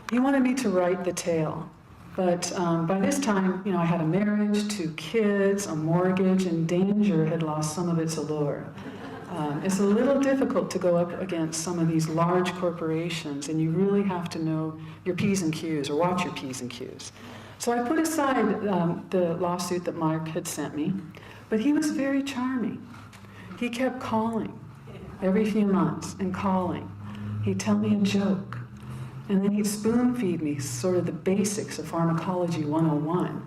He wanted me to write the tale. But by this time, I had a marriage, 2 kids, a mortgage, and danger had lost some of its allure. It's a little difficult to go up against some of these large corporations, and you really have to know your P's and Q's, or watch your P's and Q's. So I put aside the lawsuit that Mark had sent me, but he was very charming. He kept calling every few months and calling. He'd tell me a joke, and then he'd spoon feed me sort of the basics of Pharmacology 101,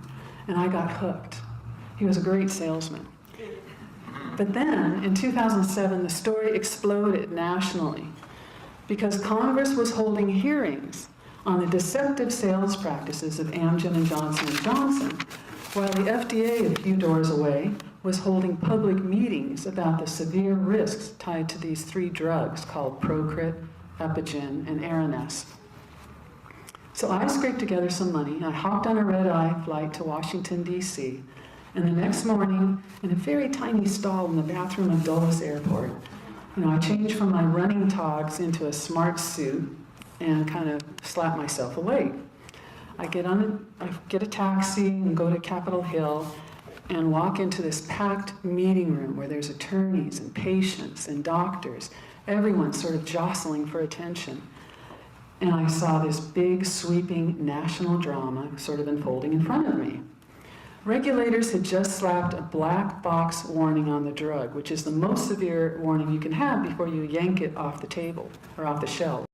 and I got hooked. He was a great salesman. But then, in 2007, the story exploded nationally because Congress was holding hearings on the deceptive sales practices of Amgen and Johnson & Johnson, while the FDA, a few doors away, was holding public meetings about the severe risks tied to these 3 drugs called Procrit, Epigen, and Aranesp. So I scraped together some money, and I hopped on a red-eye flight to Washington, D.C., and the next morning, in a very tiny stall in the bathroom of Dulles Airport, I changed from my running togs into a smart suit and kind of slapped myself awake. I get a taxi and go to Capitol Hill and walk into this packed meeting room where there's attorneys and patients and doctors, everyone sort of jostling for attention. And I saw this big, sweeping national drama sort of unfolding in front of me. Regulators had just slapped a black box warning on the drug, which is the most severe warning you can have before you yank it off the table or off the shelf.